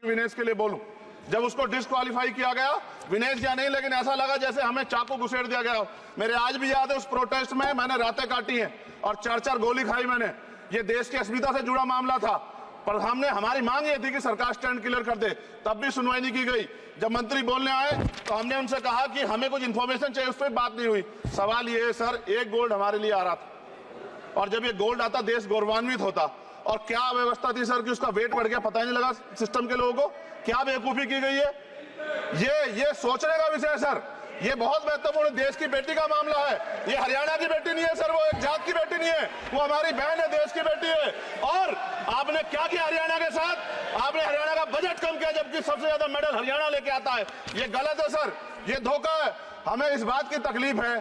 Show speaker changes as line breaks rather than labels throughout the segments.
विनेश के लिए बोलूं, जब उसको डिस्क्वालीफाई किया गया, विनेश गया नहीं, लेकिन ऐसा लगा जैसे हमें चाकू घुसेड़ दिया गया। मेरे आज भी याद है उस प्रोटेस्ट में मैंने रातें काटी हैं और 4-4 गोली खाई मैंने। ये देश की अस्मिता से जुड़ा मामला था, पर हमारी मांग ये थी कि सरकार स्टैंड क्लियर कर दे, तब भी सुनवाई नहीं की गई। जब मंत्री बोलने आए तो हमने उनसे कहा कि हमें कुछ इंफॉर्मेशन चाहिए, उस पर बात नहीं हुई। सवाल ये है सर, एक गोल्ड हमारे लिए आ रहा था और जब ये गोल्ड आता देश गौरवान्वित होता। और क्या व्यवस्था थी सर कि उसका वेट बढ़ गया, पता ही नहीं लगा सिस्टम के लोगों को। क्या बेवकूफी की गई है, ये सोचने का विषय है सर। ये बहुत महत्वपूर्ण देश की बेटी का मामला है। ये हरियाणा की बेटी नहीं है सर, वो एक जात की बेटी नहीं है, वो हमारी बहन है, देश की बेटी है। और आपने क्या किया हरियाणा के साथ? आपने हरियाणा का बजट कम किया, जबकि सबसे ज्यादा मेडल हरियाणा लेके आता है। ये गलत है सर, ये धोखा है। हमें इस बात की तकलीफ है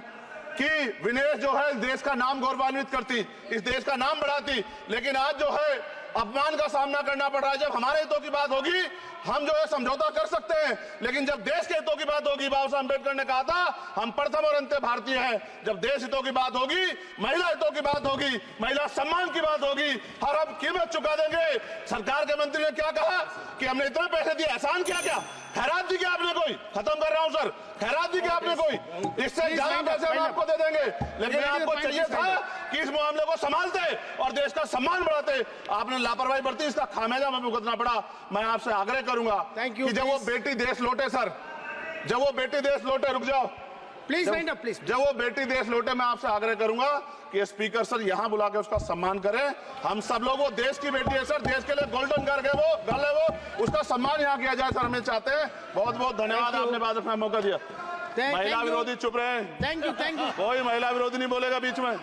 कि विनेश जो है देश का नाम गौरवान्वित करती, इस देश का नाम बढ़ाती, लेकिन आज जो है अपमान का सामना करना पड़ रहा है। जब हमारे हितों की बात होगी हम जो है समझौता कर सकते हैं, लेकिन जब देश के हितों की बात होगी, बाबा साहब अम्बेडकर ने कहा था हम प्रथम और अंत्य भारतीय हैं। जब देश हितों की बात होगी, महिला हितों की बात होगी, महिला सम्मान की बात होगी, हर हम कीमत चुका देंगे। सरकार के मंत्री ने क्या कहा कि हमने इतने पैसे दिए, एहसान किया क्या? खैरात दी क्या आपने कोई? खत्म कर रहा हूं सर, खैरात दी क्या आपने कोई? इससे ज्यादा पैसे हम आपको दे देंगे, लेकिन आपको चाहिए था कि इस मामले को संभालते और देश का सम्मान बढ़ाते। आपने लापरवाही बरती, इसका खामियाजा हमें भुगतना पड़ा। मैं आपसे आग्रह करूंगा कि जब वो बेटी देश लौटे सर, जब वो बेटी देश लौटे, रुक जाओ प्लीज, जब वो बेटी देश लौटे, मैं आपसे आग्रह करूंगा कि स्पीकर सर यहां बुला के उसका सम्मान करें। हम सब लोग, वो देश की बेटी है सर, देश के लिए गोल्डन गर्ल है वो, उसका सम्मान यहां किया जाए सर, हमें चाहते हैं। बहुत बहुत धन्यवाद, आपने बात अपना मौका दिया। महिला विरोधी चुप रहे।
थैंक यू
कोई महिला विरोधी नहीं बोलेगा बीच में।